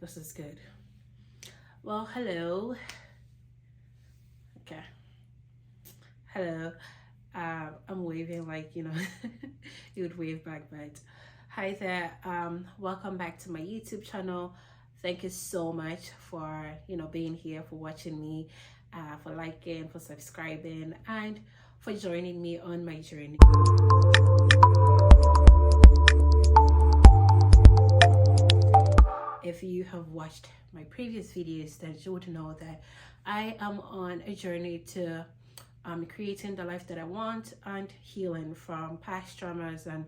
This is good. Well, hello. Okay. Hello. I'm waving like, you would wave back, but hi there. Welcome back to my YouTube channel. Thank you so much for, being here, for watching me, for liking, for subscribing, and for joining me on my journey. If you have watched my previous videos, then you would know that I am on a journey to creating the life that I want and healing from past traumas and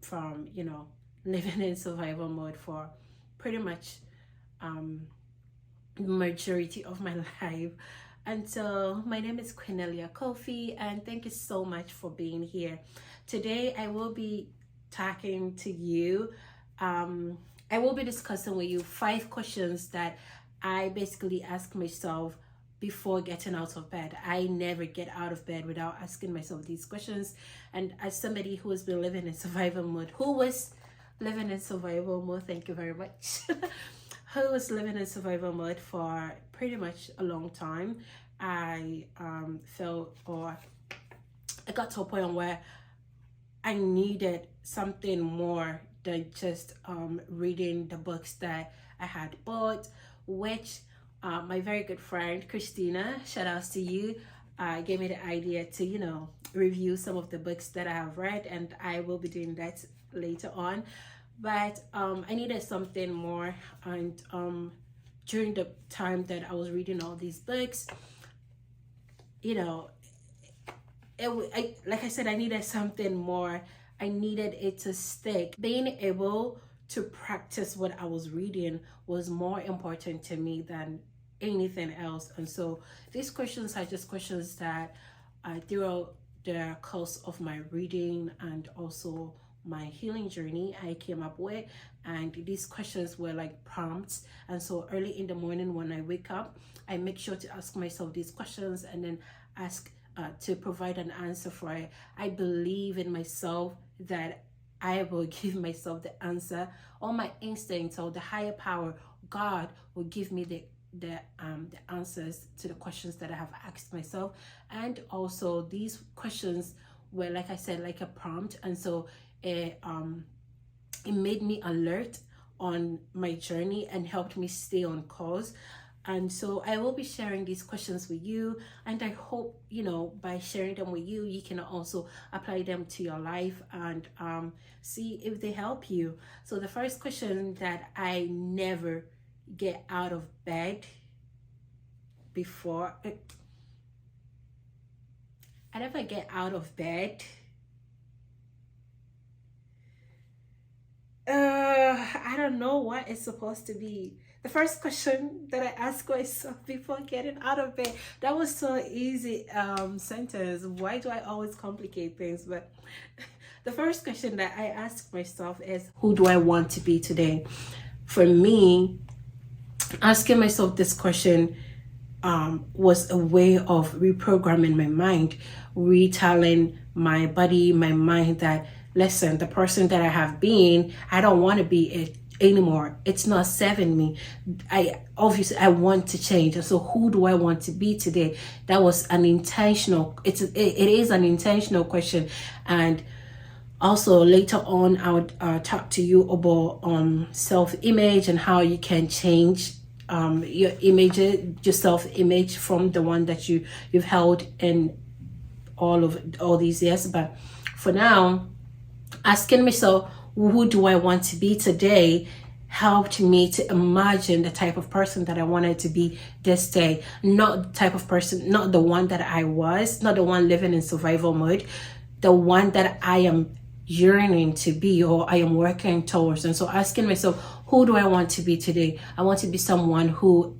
from, living in survival mode for pretty much the majority of my life. And so my name is Quinelia Kofi, and thank you so much for being here. Today I will be talking to you. I will be discussing with you 5 questions that I basically ask myself before getting out of bed. I never get out of bed without asking myself these questions. And as somebody who has been living in survival mode, thank you very much, who was living in survival mode for pretty much a long time, I got to a point where I needed something more than just reading the books that I had bought, which my very good friend Christina, shout outs to you, gave me the idea to review some of the books that I have read, and I will be doing that later on. But I needed something more, and during the time that I was reading all these books, like I said, I needed something more. I needed it to stick. Being able to practice what I was reading was more important to me than anything else. And so these questions are just questions that throughout the course of my reading and also my healing journey I came up with, and these questions were like prompts. And so early in the morning when I wake up, I make sure to ask myself these questions and then ask to provide an answer for it. I believe in myself that I will give myself the answer. All my instincts or the higher power, God, will give me the answers to the questions that I have asked myself. And also these questions were, like I said, like a prompt, and so it made me alert on my journey and helped me stay on course. And so I will be sharing these questions with you, and I hope by sharing them with you, you can also apply them to your life and see if they help you. So the first question that I never get out of bed before, I never get out of bed. I don't know what it's supposed to be. The first question that I ask myself before getting out of bed, that was so easy sentence. Why do I always complicate things? But the first question that I ask myself is, who do I want to be today? For me, asking myself this question was a way of reprogramming my mind, retelling my body, my mind that, listen, the person that I have been, I don't want to be it anymore. It's not serving me. I want to change. And so who do I want to be today? That was an intentional, it is an intentional question. And also later on, I would talk to you about self-image and how you can change your image, your self-image from the one that you've held in all these years. But for now, asking myself, who do I want to be today, helped me to imagine the type of person that I wanted to be this day. Not the type of person, not the one that I was, not the one living in survival mode, the one that I am yearning to be, or I am working towards. And so asking myself, who do I want to be today? I want to be someone who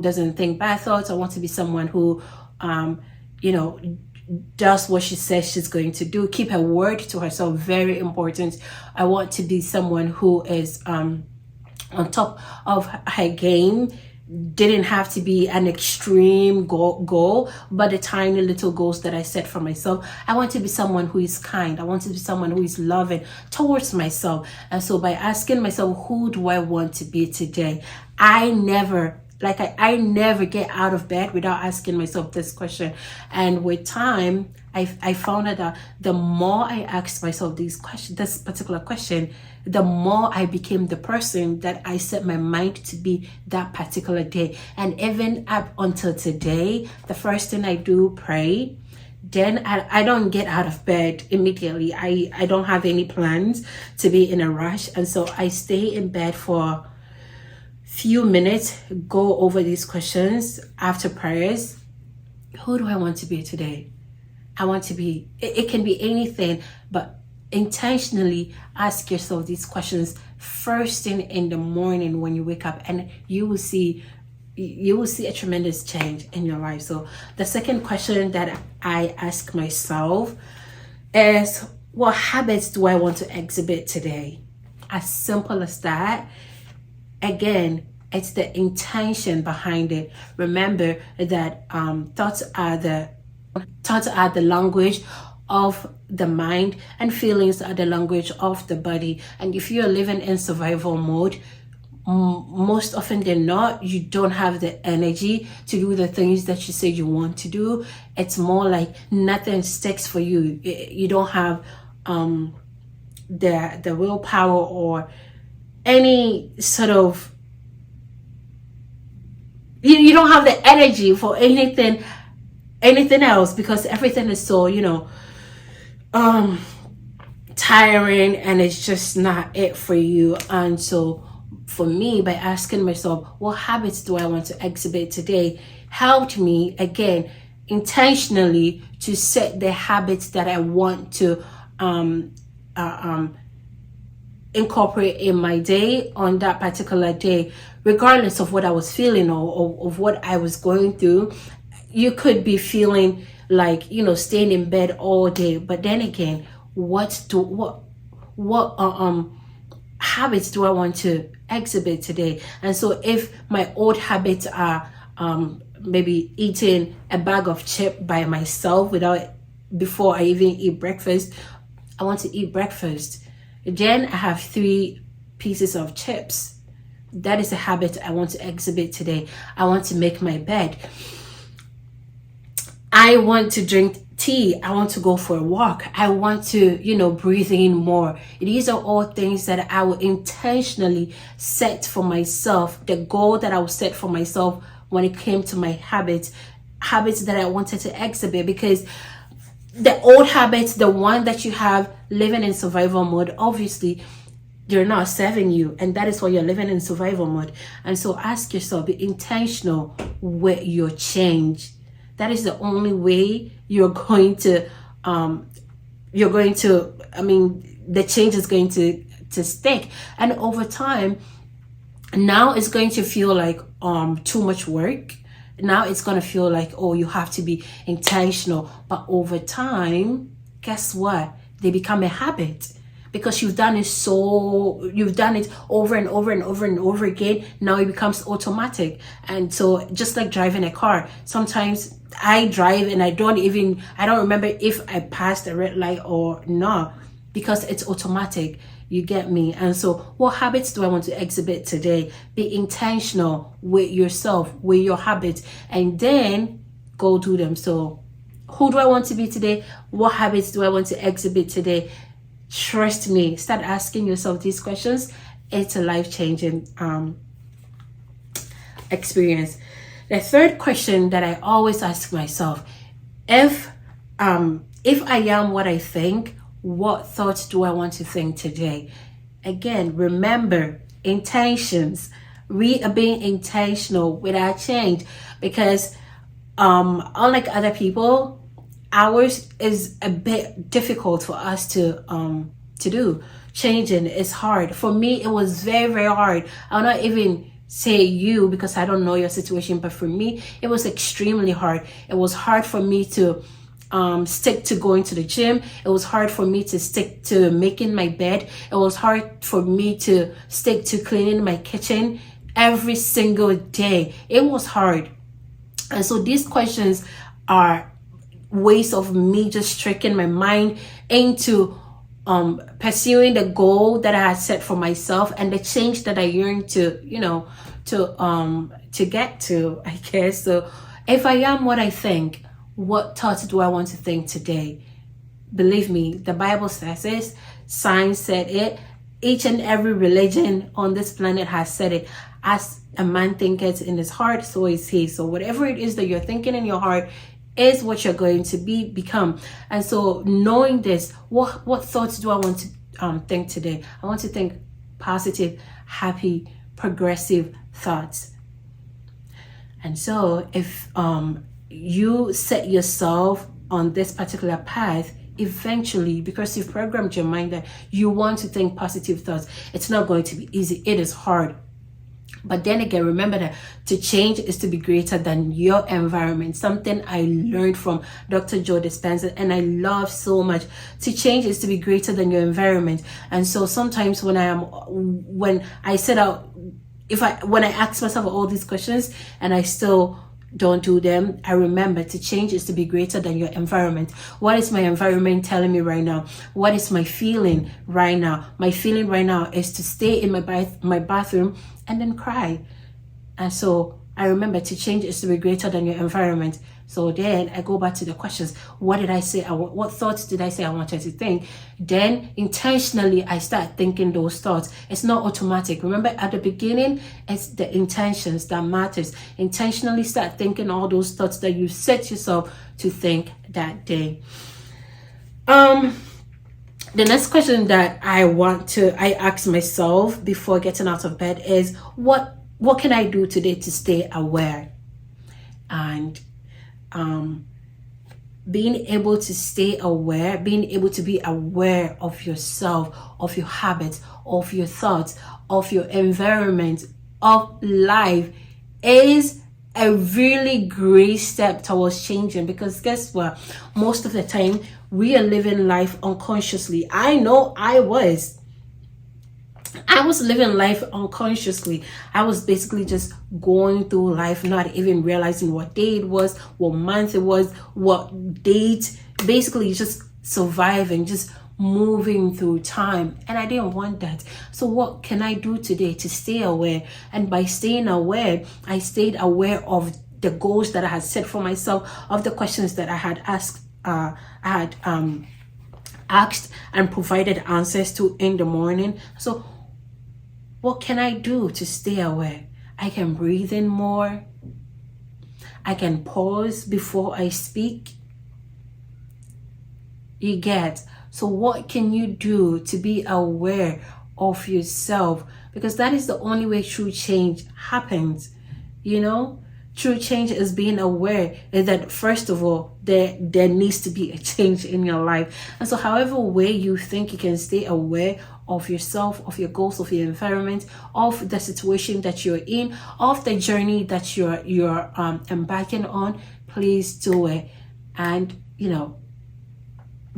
doesn't think bad thoughts. I want to be someone who does what she says she's going to do, keep her word to herself, very important. I want to be someone who is on top of her game, didn't have to be an extreme goal, but the tiny little goals that I set for myself. I want to be someone who is kind. I want to be someone who is loving towards myself. And so by asking myself, who do I want to be today? I never get out of bed without asking myself this question. And with time, I found out that the more I asked myself this particular question, the more I became the person that I set my mind to be that particular day. And even up until today, the first thing I do, pray. Then I don't get out of bed immediately. I don't have any plans to be in a rush. And so I stay in bed for few minutes, go over these questions after prayers. Who do I want to be today? I want to be, it can be anything, but intentionally ask yourself these questions first thing in the morning when you wake up, and you will see a tremendous change in your life. So the second question that I ask myself is, what habits do I want to exhibit today? As simple as that. Again, it's the intention behind it. Remember that thoughts are the language of the mind, and feelings are the language of the body. And if you're living in survival mode, most often than not, you don't have the energy to do the things that you say you want to do. It's more like nothing sticks for you. You don't have the willpower or any sort of, you don't have the energy for anything else, because everything is so, tiring, and it's just not it for you. And so for me, by asking myself, what habits do I want to exhibit today, helped me again intentionally to set the habits that I want to incorporate in my day on that particular day, regardless of what I was feeling or of what I was going through. You could be feeling like, staying in bed all day, but then again, what habits do I want to exhibit today? And so if my old habits are maybe eating a bag of chips by myself before I even eat breakfast, I want to eat breakfast. Then I have 3 pieces of chips. That is a habit I want to exhibit today. I want to make my bed. I want to drink tea. I want to go for a walk. I want to, breathe in more. These are all things that I will intentionally set for myself. The goal that I will set for myself when it came to my habits that I wanted to exhibit, because the old habits, the one that you have living in survival mode, obviously they're not serving you, and that is why you're living in survival mode. And so ask yourself, be intentional with your change. That is the only way you're going to the change is going to stick. And over time, now it's going to feel like too much work. Now it's going to feel like, oh, you have to be intentional. But over time, guess what? They become a habit, because you've done it over and over and over and over again. Now it becomes automatic. And so just like driving a car, sometimes I drive and I don't remember if I passed a red light or not, because it's automatic. You get me? And so what habits do I want to exhibit today? Be intentional with yourself, with your habits, and then go do them. So who do I want to be today? What habits do I want to exhibit today? Trust me, start asking yourself these questions. It's a life-changing experience. The third question that I always ask myself, if I am what I think, what thoughts do I want to think today? Again, remember, intentions. We are being intentional with our change, because unlike other people, ours is a bit difficult for us to do. Changing is hard. For me, it was very, very hard. I'll not even say you, because I don't know your situation, but for me, it was extremely hard. It was hard for me to stick to going to the gym. It was hard for me to stick to making my bed. It was hard for me to stick to cleaning my kitchen. every single day. It was hard. And so these questions are ways of me just tricking my mind into pursuing the goal that I had set for myself and the change that I yearn to, to get to, I guess. So if I am what I think, what thoughts do I want to think today? Believe me, the Bible says it, science said it, each and every religion on this planet has said it. As a man thinketh in his heart, so is he. So whatever it is that you're thinking in your heart is what you're going to become. And so knowing this, what thoughts do I want to think today? I want to think positive, happy, progressive thoughts. And so if you set yourself on this particular path, eventually, because you've programmed your mind that you want to think positive thoughts, it's not going to be easy. It is hard. But then again, remember that to change is to be greater than your environment. Something I learned from Dr. Joe Dispenza and I love so much. To change is to be greater than your environment. And so sometimes when I set out, when I ask myself all these questions and I still don't do them, I remember to change is to be greater than your environment. What is my environment telling me right now? What is my feeling right now? My feeling right now is to stay in my bathroom and then cry. And so I remember to change is to be greater than your environment. So then I go back to the questions. What did I say? What thoughts did I say I wanted to think? Then intentionally I start thinking those thoughts. It's not automatic. Remember at the beginning, it's the intentions that matters. Intentionally start thinking all those thoughts that you set yourself to think that day. The next question that I ask myself before getting out of bed is, what can I do today to stay aware? And being able to stay aware, being able to be aware of yourself, of your habits, of your thoughts, of your environment, of life is a really great step towards changing. Because guess what? Most of the time, we are living life unconsciously. I know I was living life unconsciously. I was basically just going through life, not even realizing what day it was, what month it was, what date, basically just surviving, just moving through time. And I didn't want that. So what can I do today to stay aware? And by staying aware, I stayed aware of the goals that I had set for myself, of the questions that I had asked and provided answers to in the morning. So what can I do to stay aware? I can breathe in more. I can pause before I speak. You get? So what can you do to be aware of yourself? Because that is the only way true change happens. True change is being aware that first of all, there needs to be a change in your life. And so however way you think you can stay aware of yourself, of your goals, of your environment, of the situation that you're in, of the journey that you're embarking on, please do it. And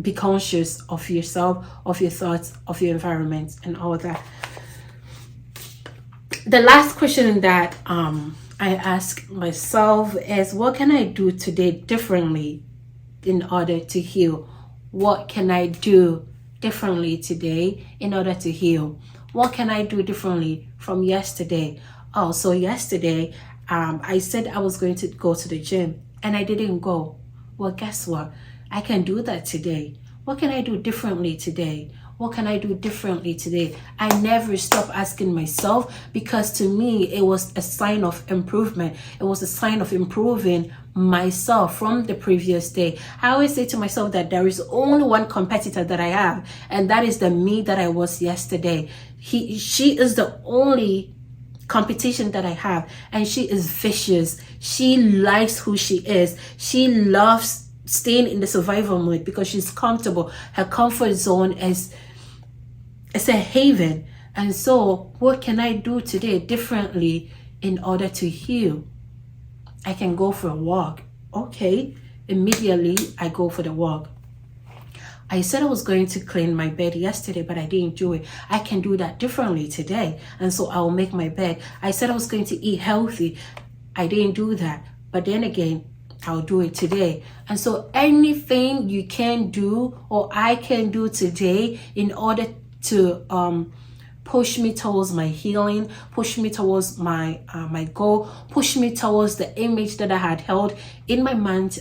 be conscious of yourself, of your thoughts, of your environment, and all that. The last question that I ask myself is, what can I do today differently in order to heal? What can I do differently today in order to heal? What can I do differently from yesterday? Oh, so yesterday, I said I was going to go to the gym and I didn't go. Well, guess what? I can do that today. What can I do differently today? What can I do differently today? I never stop asking myself, because to me, it was a sign of improvement. It was a sign of improving myself from the previous day. I always say to myself that there is only one competitor that I have, and that is the me that I was yesterday. She is the only competition that I have, and she is vicious. She likes who she is. She loves staying in the survival mode because she's comfortable. Her comfort zone is a haven. And so what can I do today differently in order to heal? I can go for a walk. Okay, immediately I go for the walk. I said I was going to clean my bed yesterday, but I didn't do it. I can do that differently today. And so I will make my bed. I said I was going to eat healthy. I didn't do that. But then again, I'll do it today. And so anything you can do or I can do today in order to push me towards my healing, push me towards my goal, push me towards the image that I had held in my mind's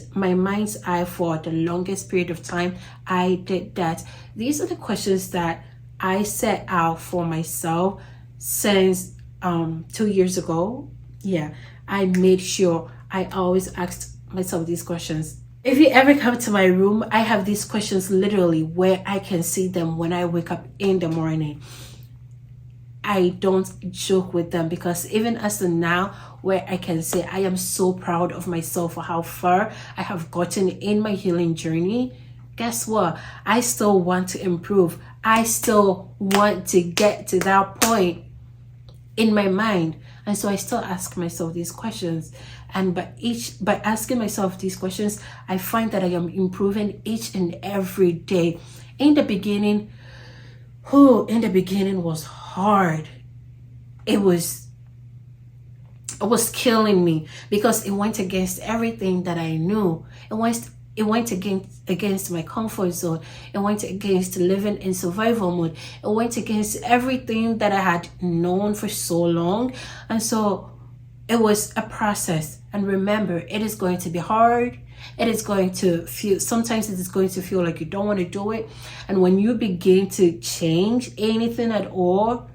eye for the longest period of time. I did that. These are the questions that I set out for myself since 2 years ago. Yeah, I made sure I always asked myself these questions. If you ever come to my room, I have these questions literally where I can see them when I wake up in the morning. I don't joke with them, because even as of now, where I can say I am so proud of myself for how far I have gotten in my healing journey, guess what? I still want to improve. I still want to get to that point in my mind. And so I still ask myself these questions. And by asking myself these questions, I find that I am improving each and every day. In the beginning was hard. It was killing me, because it went against everything that I knew. It went against my comfort zone. It went against living in survival mode. It went against everything that I had known for so long. And so it was a process. And remember, it is going to be hard. It is going to feel, sometimes it is going to feel like you don't want to do it. And when you begin to change anything at all,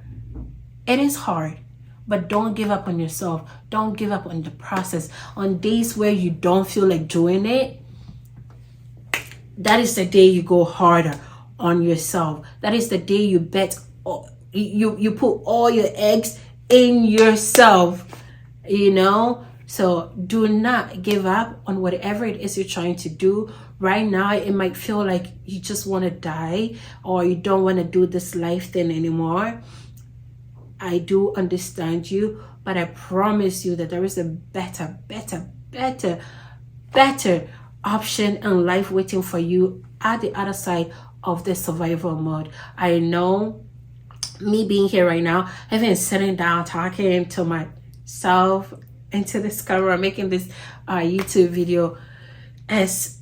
it is hard. But don't give up on yourself. Don't give up on the process. On days where you don't feel like doing it, that is the day you go harder on yourself. That is the day you bet, you put all your eggs in yourself, you know? So do not give up on whatever it is you're trying to do. Right now, it might feel like you just want to die, or you don't want to do this life thing anymore. I do understand you, but I promise you that there is a better option in life waiting for you at the other side of the survival mode. I know me being here right now, I've been sitting down talking to myself into this camera, making this YouTube video, as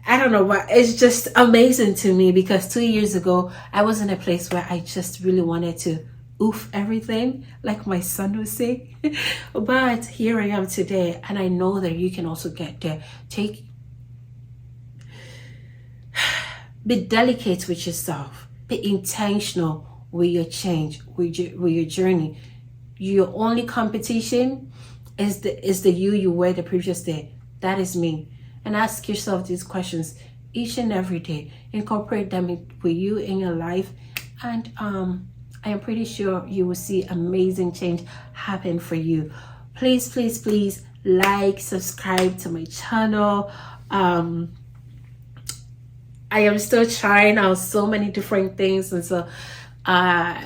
I don't know, but it's just amazing to me, because 2 years ago I was in a place where I just really wanted to oof everything, like my son would say. But here I am today, and I know that you can also get there. Be delicate with yourself. Be intentional with your change, with your journey. Your only competition is the you were the previous day. That is me. And ask yourself these questions each and every day. Incorporate them with you in your life, and I am pretty sure you will see amazing change happen for you. Please, please, please like, subscribe to my channel. I am still trying out so many different things, and so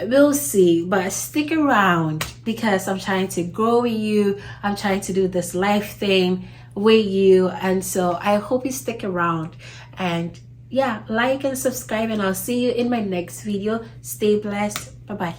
we'll see, but stick around, because I'm trying to grow with you. I'm trying to do this life thing with you, and so I hope you stick around. And yeah, like and subscribe, and I'll see you in my next video. Stay blessed. Bye bye.